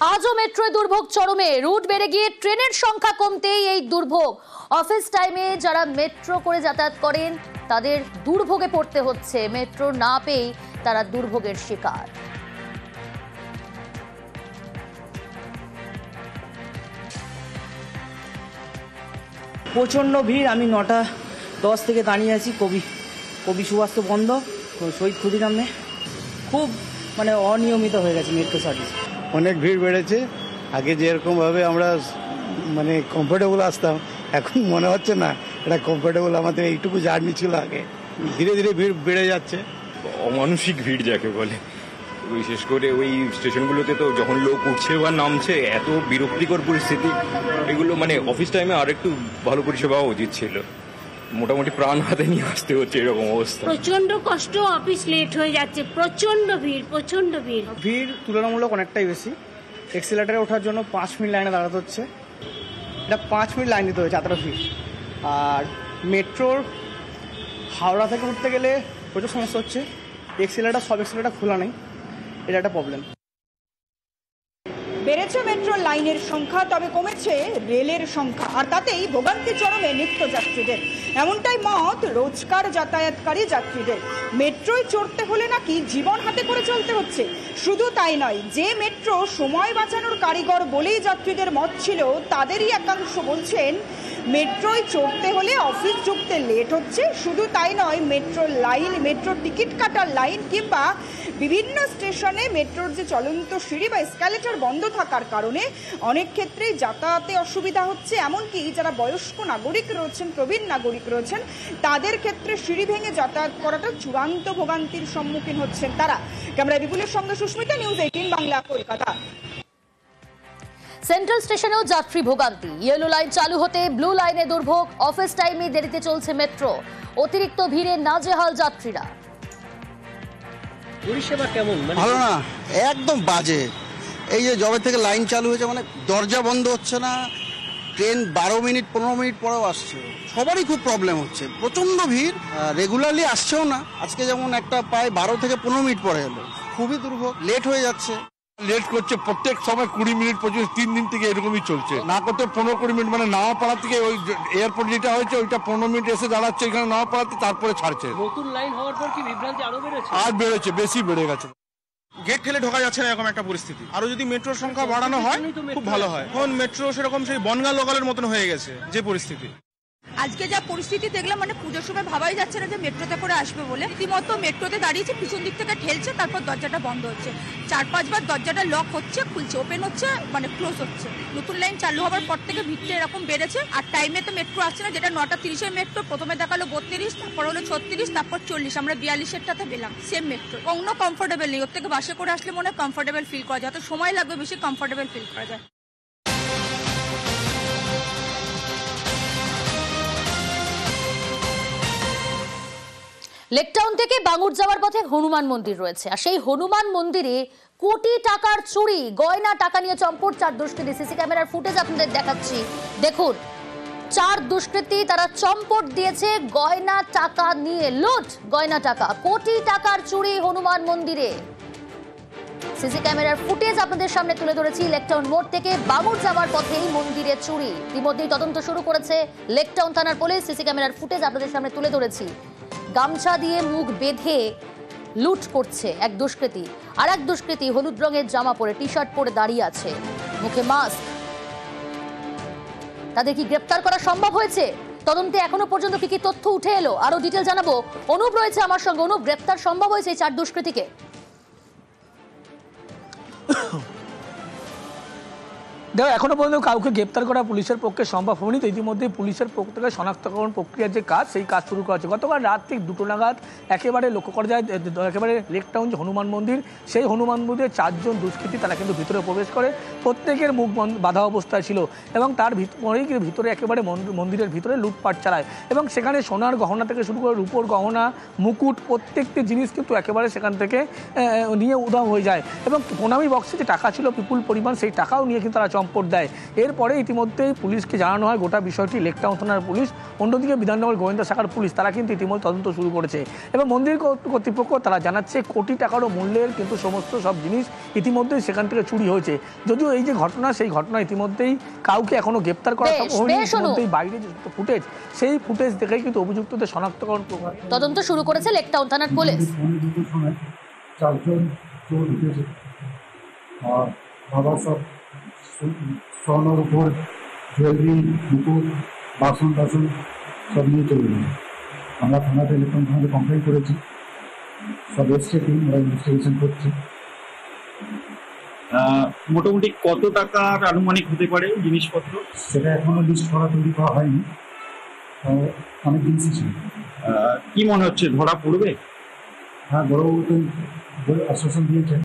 আজও মেট্রোয় দুর্ভোগ চরমে। রুট বেড়ে গিয়ে ট্রেনের সংখ্যা কমতেই এই দুর্ভোগ। অফিস টাইমে যারা মেট্রো করে যাতায়াত করেন তাদের দুর্ভোগে পড়তে হচ্ছে। মেট্রো না পেয়েই তারা দুর্ভোগের শিকার। প্রচণ্ড ভিড়। আমি 9:10 থেকে দাঁড়িয়ে আছি। কবি সুভাষ তো বন্ধ, শহীদ ক্ষুদিরাম নেই। খুব অনিয়মিত হয়ে গেছে মেট্রো সার্ভিস। অনেক ভিড় বেড়েছে। আগে যেরকমভাবে আমরা কমফোর্টেবল আসতাম, এখন মনে হচ্ছে না এটা কমফোর্টেবল। আমাদের এইটুকু জার্নি ছিল আগে। ধীরে ধীরে ভিড় বেড়ে যাচ্ছে। অমানসিক ভিড় যাকে বলে, বিশেষ করে ওই স্টেশনগুলোতে তো যখন লোক উঠছে বা নামছে, এত বিরক্তিকর পরিস্থিতি। এগুলো অফিস টাইমে আর একটু ভালো পরিষেবা উচিত ছিল। মোটামুটি প্রাণ হাতে নিয়ে আসতে হচ্ছে এরকম অবস্থা। প্রচন্ড কষ্ট, অফিস লেট হয়ে যাচ্ছে, প্রচন্ড ভিড়। ভিড় তুলনামূলক অনেকটাই বেশি। এক্সিলেটারে ওঠার জন্য 5 মিনিট লাইনে দাঁড়াতে হচ্ছে। এটা 5 মিনিট লাইন দিতে হচ্ছে, এতটা ভিড়। আর মেট্রোর হাওড়া থেকে উঠতে গেলে প্রচুর সমস্যা হচ্ছে। সব এক্সিলেটার খোলা নেই, এটা একটা প্রবলেম। বেড়েছে মেট্রো লাইনের সংখ্যা, তবে কমেছে রেলের সংখ্যা, আর তাতেই ভোগান্তি চরমে নিত্যযাত্রীদের। এমনটাই মত রোজকার যাতায়াতকারী যাত্রীদের। মেট্রোয় চড়তে হলে নাকি জীবন হাতে করে চলতে হচ্ছে। শুধু তাই নয়, যে মেট্রো সময় বাঁচানোর কারিগর বলেই যাত্রীদের মত ছিল, তাদেরই একাংশ বলছেন মেট্রোয় চড়তে হলে অফিস ঢুকতে লেট হচ্ছে। শুধু তাই নয়, মেট্রোর টিকিট কাটার লাইন কিংবা বিভিন্ন স্টেশনে মেট্রোর যে চলন্ত সিঁড়ি বা এসকালেটর বন্ধ থাকার কারণে অনেক ক্ষেত্রেই যাতায়াতে অসুবিধা হচ্ছে। এমনকি যারা বয়স্ক নাগরিক রয়েছেন, প্রবীণ নাগরিক রয়েছেন, তাদের ক্ষেত্রে সিঁড়ি ভেঙে যাতায়াত করাটা চূড়ান্ত ভোগান্তির সম্মুখীন হচ্ছেন তারা। ক্যামেরায় বিপুলের সঙ্গে সুস্মিতা, নিউজ 18 বাংলা, কলকাতা। সেন্ট্রাল স্টেশনেও যাত্রী ভোগান্তি। ইয়েলো লাইন চালু হতে ব্লু লাইনে দুর্ভোগ। অফিস টাইমে দেরিতে চলছে মেট্রো। অতিরিক্ত ভিড়ে নাজেহাল যাত্রীরা। পরিষেবা কেমন? ভালো না, একদম বাজে। এই যে জবে থেকে লাইন চালু হয়েছে, দরজা বন্ধ হচ্ছে না। ট্রেন 12 মিনিট 15 মিনিট পরেও আসছে। সবারই খুব প্রবলেম হচ্ছে, প্রচন্ড ভিড়। রেগুলারলি আসছেও না। আজকে যেমন একটা প্রায় 12 থেকে 15 মিনিট পরে এলো। খুবই দুর্ভোগ, লেট হয়ে যাচ্ছে। লেট করছে প্রত্যেক সময় 20 মিনিট পর্যন্ত। 3 দিন থেকে এরকমই চলছে। না করতে 15-20 মিনিট, নাওয়াপাড়া থেকে ওই এয়ারপোর্ট যেটা হয়েছে ওইটা 15 মিনিট এসে দাঁড়াচ্ছে এখানে নাওয়াপাড়াতে, তারপরে ছাড়ছে। নতুন লাইন হওয়ার পর কি বিভ্রান্তি আরো বেড়েছে? আর বেড়েছে, বেশি বেড়ে গেছে। গেট ঠেলে ঢোকা যাচ্ছে না, এরকম একটা পরিস্থিতি। আরো যদি মেট্রোর সংখ্যা বাড়ানো হয় খুব ভালো হয়। এখন মেট্রো সেরকম সেই বনগা লোকালের মতন হয়ে গেছে যে পরিস্থিতি। আজকে যা পরিস্থিতি দেখলাম, পুজোর সময় ভাবাই যাচ্ছে না যে মেট্রোতে করে আসবে বলে। রীতিমতো মেট্রোতে দাঁড়িয়েছে, পিছন দিক থেকে ঠেলছে, তারপর দরজাটা বন্ধ হচ্ছে। 4-5 বার দরজাটা লক হচ্ছে, খুলছে, ওপেন হচ্ছে, ক্লোজ হচ্ছে। নতুন লাইন চালু হওয়ার পর থেকে ভিড়টা এরকম বেড়েছে। আর টাইমে তো মেট্রো আসছে না। যেটা 9:30-এর মেট্রো, প্রথমে দেখালো 32, তারপর হলো 36, তারপর 40। আমরা 42-এরটাতে পেলাম সেম মেট্রো। কোনো কমফোর্টেবল নেই। ওর থেকে বাসে করে আসলে মনে হয় কমফোর্টেবল ফিল করা যায়। তো সময় লাগবে বেশি, কমফোর্টেবল ফিল করা যায়। লেকটাউন থেকে বাঙুর যাওয়ার পথে হনুমান মন্দির রয়েছে। আর সেই হনুমান মন্দিরে কোটি টাকার চুরি, গয়না, টাকা নিয়ে চম্পট 4 দুষ্কৃতী। সিসি ক্যামেরার ফুটেজ আপনাদের দেখাচ্ছি, দেখুন। 4 দুষ্কৃতী, তারা চম্পট দিয়েছে গয়না টাকা নিয়ে। লুট, গয়না টাকা, কোটি টাকার চুরি হনুমান মন্দিরে। সিসি ক্যামেরার ফুটেজ আপনাদের সামনে তুলে ধরেছি। লেকটাউন মোড় থেকে বাঙুর যাওয়ার পথেই মন্দিরে চুরি। ইতিমধ্যেই তদন্ত শুরু করেছে লেকটাউন থানার পুলিশ। সিসি ক্যামেরার ফুটেজ আপনাদের সামনে তুলে ধরেছি। গামছা দিয়ে মুখ বেঁধে লুট করছে এক দুষ্কৃতী। আর এক দুষ্কৃতী হলুদ রঙের জামা পরে, টি শার্ট পরে দাঁড়িয়ে আছে, মুখে মাস্ক। তাদের কি গ্রেপ্তার করা সম্ভব হয়েছে? তদন্তে এখনো পর্যন্ত কি তথ্য উঠে এলো? আরো ডিটেল জানাবো। অনুপ রয়েছে আমার সঙ্গে। অনুপ, গ্রেপ্তার সম্ভব হয়েছে এই 4 দুষ্কৃতীকে? দেখো, এখনো পর্যন্ত কাউকে গ্রেপ্তার করা পুলিশের পক্ষে সম্ভব হয়নি। তো ইতিমধ্যে পুলিশের পক্ষ থেকে শনাক্তকরণ প্রক্রিয়ার যে কাজ, সেই কাজ শুরু করা হচ্ছে। গতকাল রাত ঠিক 2টো নাগাদ একেবারে লক্ষ্য করা যায়, একেবারে লেকটাউন যে হনুমান মন্দির, সেই হনুমান মন্দিরে 4 জন দুষ্কৃতী তারা কিন্তু ভিতরে প্রবেশ করে। প্রত্যেকের মুখ বাধা অবস্থায় ছিল এবং তার ভিতরে একেবারে মন্দিরের ভিতরে লুটপাট চালায়। এবং সেখানে সোনার গহনা থেকে শুরু করে রূপোর গহনা, মুকুট, প্রত্যেকটি জিনিস কিন্তু একেবারে সেখান থেকে নিয়ে উধাও হয়ে যায়। এবং প্রণামী বক্সে যে টাকা ছিল বিপুল পরিমাণ, সেই টাকাও নিয়ে কিন্তু তারা চম্পট দেয়। এরপরে ইতিমধ্যেই পুলিশকে জানানো হয় গোটা বিষয়টি, লেকটাউন থানার পুলিশ, অন্যদিকে বিধাননগর গোয়েন্দা শাখার পুলিশ তারা কিন্তু ইতিমধ্যে তদন্ত শুরু করেছে এবং মন্দির কর্তৃপক্ষ তারা জানাচ্ছে কোটি টাকারও মূল্যের কিন্তু সমস্ত সব জিনিস ইতিমধ্যেই সেখান থেকে চুরি হয়েছে। যদিও এই যে ঘটনা, সেই ঘটনা ইতিমধ্যেই কাউকে এখনো গ্রেপ্তার করা হয়নি। ইতিমধ্যেই বাইরে যে ফুটেজ, সেই ফুটেজ দেখেই কিন্তু অভিযুক্তদের শনাক্তকরণ তদন্ত শুরু করেছে লেকটাউন থানার পুলিশ। 4 জন চোর ঢুকেছে আর বাবা সব স্বর্ণর উপর জুয়েলারি, মুকুট, বাসন টাসন সব নিয়ে চলে গেল। আমরা থানাতে লেকটাউন থানাতে কমপ্লেন করেছি, সব এসছে টিম, ওরা ইনভেস্টিগেশন করছে। মোটামুটি কত টাকার আনুমানিক হতে পারে জিনিসপত্র? সেটা এখনো লিস্ট তৈরি করা হয়নি, অনেক জিনিসই ছিল। কি মনে হচ্ছে ধরা পড়বে? হ্যাঁ, বড় আশ্বাসন দিয়েছেন।